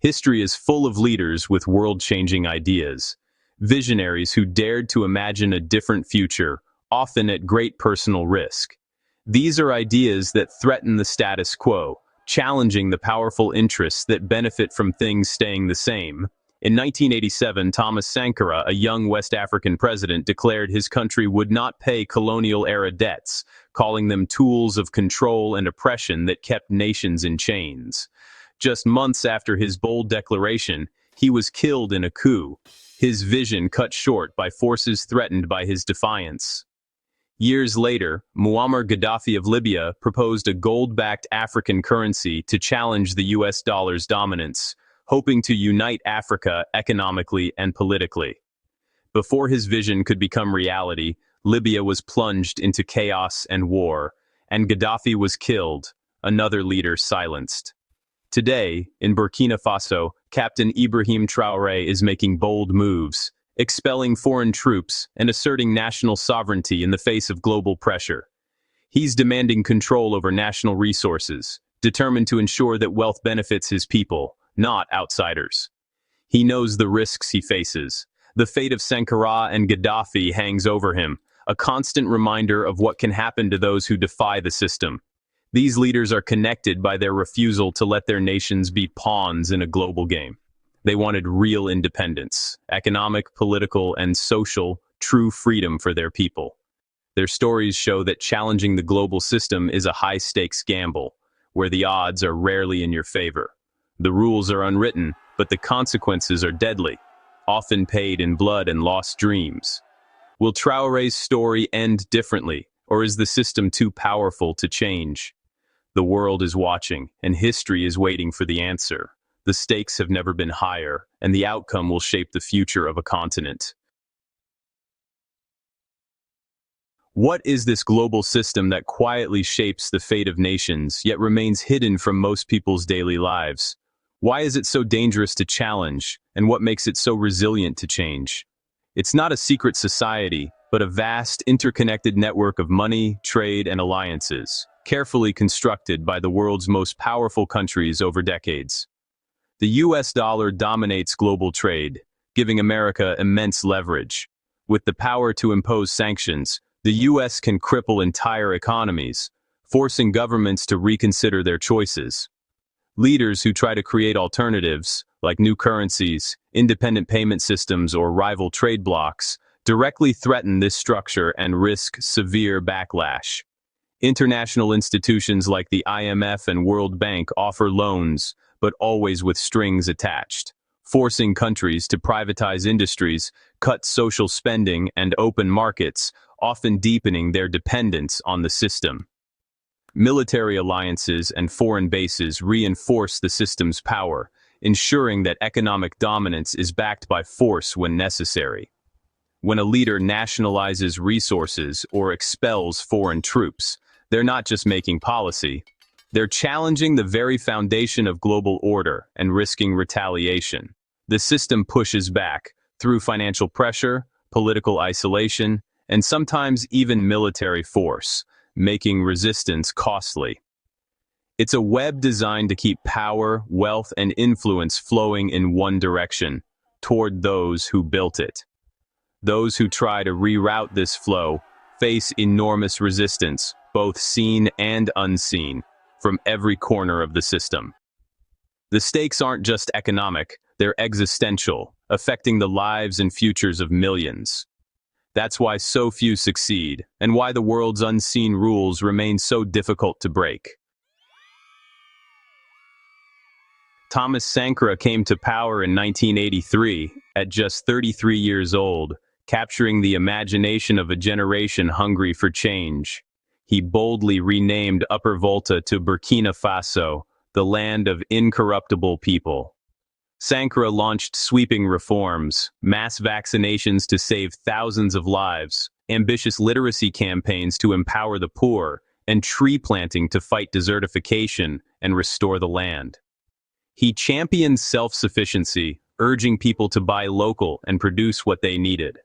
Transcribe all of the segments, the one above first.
History is full of leaders with world-changing ideas, visionaries who dared to imagine a different future, often at great personal risk. These are ideas that threaten the status quo, challenging the powerful interests that benefit from things staying the same. In 1987, Thomas Sankara, a young West African president, declared his country would not pay colonial-era debts, calling them tools of control and oppression that kept nations in chains. Just months after his bold declaration, he was killed in a coup, his vision cut short by forces threatened by his defiance. Years later, Muammar Gaddafi of Libya proposed a gold-backed African currency to challenge the US dollar's dominance, hoping to unite Africa economically and politically. Before his vision could become reality, Libya was plunged into chaos and war, and Gaddafi was killed, another leader silenced. Today, in Burkina Faso, Captain Ibrahim Traoré is making bold moves, expelling foreign troops and asserting national sovereignty in the face of global pressure. He's demanding control over national resources, determined to ensure that wealth benefits his people, not outsiders. He knows the risks he faces. The fate of Sankara and Gaddafi hangs over him, a constant reminder of what can happen to those who defy the system. These leaders are connected by their refusal to let their nations be pawns in a global game. They wanted real independence, economic, political, and social, true freedom for their people. Their stories show that challenging the global system is a high-stakes gamble, where the odds are rarely in your favor. The rules are unwritten, but the consequences are deadly, often paid in blood and lost dreams. Will Traoré's story end differently, or is the system too powerful to change? The world is watching, and history is waiting for the answer. The stakes have never been higher, and the outcome will shape the future of a continent. What is this global system that quietly shapes the fate of nations, yet remains hidden from most people's daily lives? Why is it so dangerous to challenge, and what makes it so resilient to change? It's not a secret society, but a vast, interconnected network of money, trade, and alliances, carefully constructed by the world's most powerful countries over decades. The US dollar dominates global trade, giving America immense leverage. With the power to impose sanctions, the US can cripple entire economies, forcing governments to reconsider their choices. Leaders who try to create alternatives, like new currencies, independent payment systems, or rival trade blocs, directly threaten this structure and risk severe backlash. International institutions like the IMF and World Bank offer loans, but always with strings attached, forcing countries to privatize industries, cut social spending, and open markets, often deepening their dependence on the system. Military alliances and foreign bases reinforce the system's power, ensuring that economic dominance is backed by force when necessary. When a leader nationalizes resources or expels foreign troops, they're not just making policy, they're challenging the very foundation of global order and risking retaliation. The system pushes back through financial pressure, political isolation, and sometimes even military force, making resistance costly. It's a web designed to keep power, wealth, and influence flowing in one direction, toward those who built it. Those who try to reroute this flow face enormous resistance, both seen and unseen, from every corner of the system. The stakes aren't just economic, they're existential, affecting the lives and futures of millions. That's why so few succeed, and why the world's unseen rules remain so difficult to break. Thomas Sankara came to power in 1983, at just 33 years old, capturing the imagination of a generation hungry for change. He boldly renamed Upper Volta to Burkina Faso, the land of incorruptible people. Sankara launched sweeping reforms, mass vaccinations to save thousands of lives, ambitious literacy campaigns to empower the poor, and tree planting to fight desertification and restore the land. He championed self-sufficiency, urging people to buy local and produce what they needed.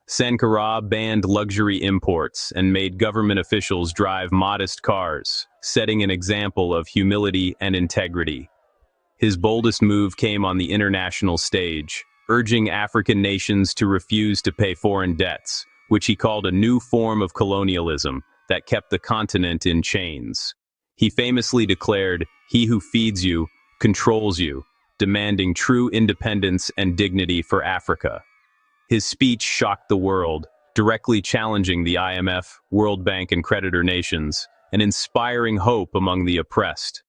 Sankara banned luxury imports and made government officials drive modest cars, setting an example of humility and integrity. His boldest move came on the international stage, urging African nations to refuse to pay foreign debts, which he called a new form of colonialism that kept the continent in chains. He famously declared, "He who feeds you, controls you," demanding true independence and dignity for Africa. His speech shocked the world, directly challenging the IMF, World Bank, and creditor nations, and inspiring hope among the oppressed.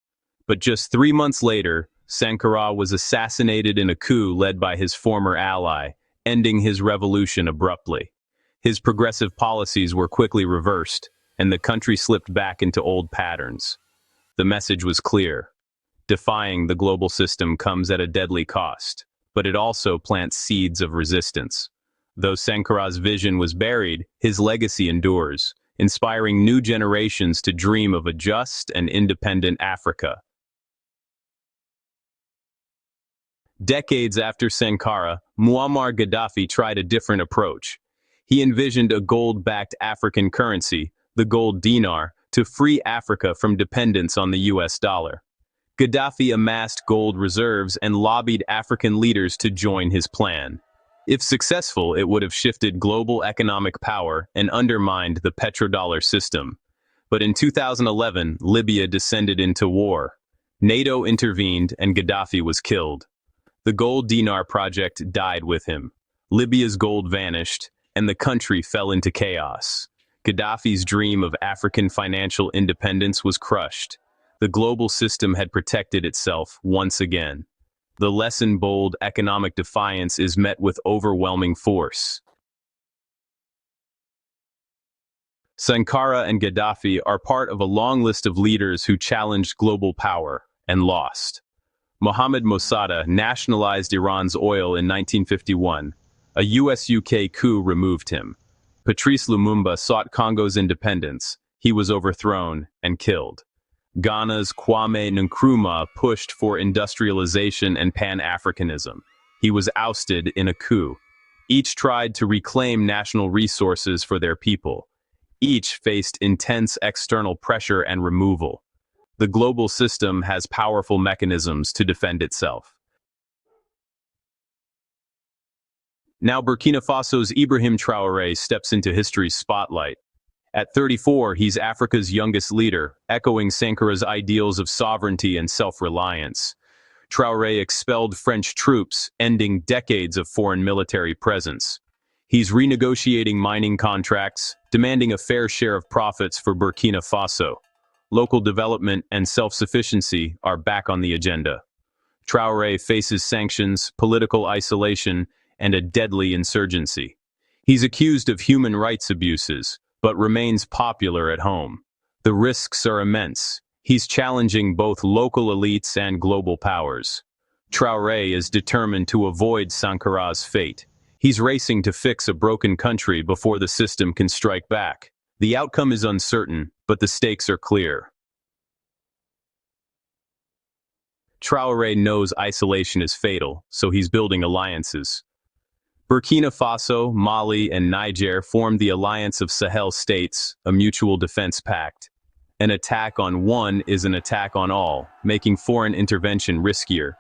But just 3 months later, Sankara was assassinated in a coup led by his former ally, ending his revolution abruptly. His progressive policies were quickly reversed, and the country slipped back into old patterns. The message was clear. Defying the global system comes at a deadly cost, but it also plants seeds of resistance. Though Sankara's vision was buried, his legacy endures, inspiring new generations to dream of a just and independent Africa. Decades after Sankara, Muammar Gaddafi tried a different approach. He envisioned a gold-backed African currency, the gold dinar, to free Africa from dependence on the US dollar. Gaddafi amassed gold reserves and lobbied African leaders to join his plan. If successful, it would have shifted global economic power and undermined the petrodollar system. But in 2011, Libya descended into war. NATO intervened and Gaddafi was killed. The gold dinar project died with him. Libya's gold vanished, and the country fell into chaos. Gaddafi's dream of African financial independence was crushed. The global system had protected itself once again. The lesson: bold economic defiance is met with overwhelming force. Sankara and Gaddafi are part of a long list of leaders who challenged global power and lost. Mohammad Mosaddegh nationalized Iran's oil in 1951. A US-UK coup removed him. Patrice Lumumba sought Congo's independence. He was overthrown and killed. Ghana's Kwame Nkrumah pushed for industrialization and Pan-Africanism. He was ousted in a coup. Each tried to reclaim national resources for their people. Each faced intense external pressure and removal. The global system has powerful mechanisms to defend itself. Now Burkina Faso's Ibrahim Traoré steps into history's spotlight. At 34, he's Africa's youngest leader, echoing Sankara's ideals of sovereignty and self-reliance. Traoré expelled French troops, ending decades of foreign military presence. He's renegotiating mining contracts, demanding a fair share of profits for Burkina Faso. Local development and self-sufficiency are back on the agenda. Traoré faces sanctions, political isolation, and a deadly insurgency. He's accused of human rights abuses, but remains popular at home. The risks are immense. He's challenging both local elites and global powers. Traoré is determined to avoid Sankara's fate. He's racing to fix a broken country before the system can strike back. The outcome is uncertain, but the stakes are clear. Traoré knows isolation is fatal, so he's building alliances. Burkina Faso, Mali, and Niger formed the Alliance of Sahel States, a mutual defense pact. An attack on one is an attack on all, making foreign intervention riskier.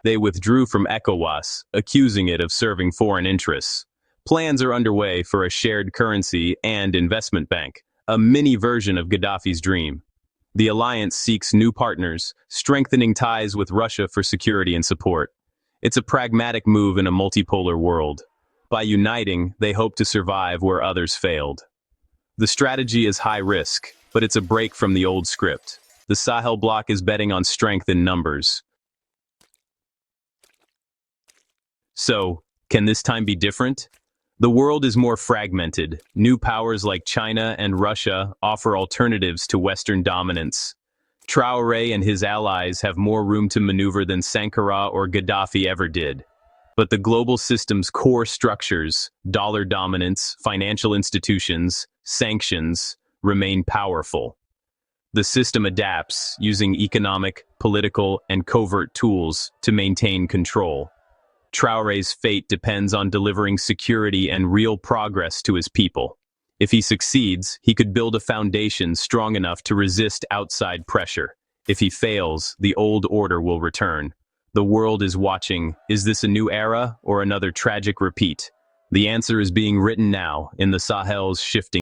They withdrew from ECOWAS, accusing it of serving foreign interests. Plans are underway for a shared currency and investment bank, a mini version of Gaddafi's dream. The alliance seeks new partners, strengthening ties with Russia for security and support. It's a pragmatic move in a multipolar world. By uniting, they hope to survive where others failed. The strategy is high risk, but it's a break from the old script. The Sahel bloc is betting on strength in numbers. So, can this time be different? The world is more fragmented. New powers like China and Russia offer alternatives to Western dominance. Traoré and his allies have more room to maneuver than Sankara or Gaddafi ever did. But the global system's core structures, dollar dominance, financial institutions, sanctions, remain powerful. The system adapts, using economic, political, and covert tools to maintain control. Traoré's fate depends on delivering security and real progress to his people. If he succeeds, he could build a foundation strong enough to resist outside pressure. If he fails, the old order will return. The world is watching. Is this a new era or another tragic repeat? The answer is being written now in the Sahel's shifting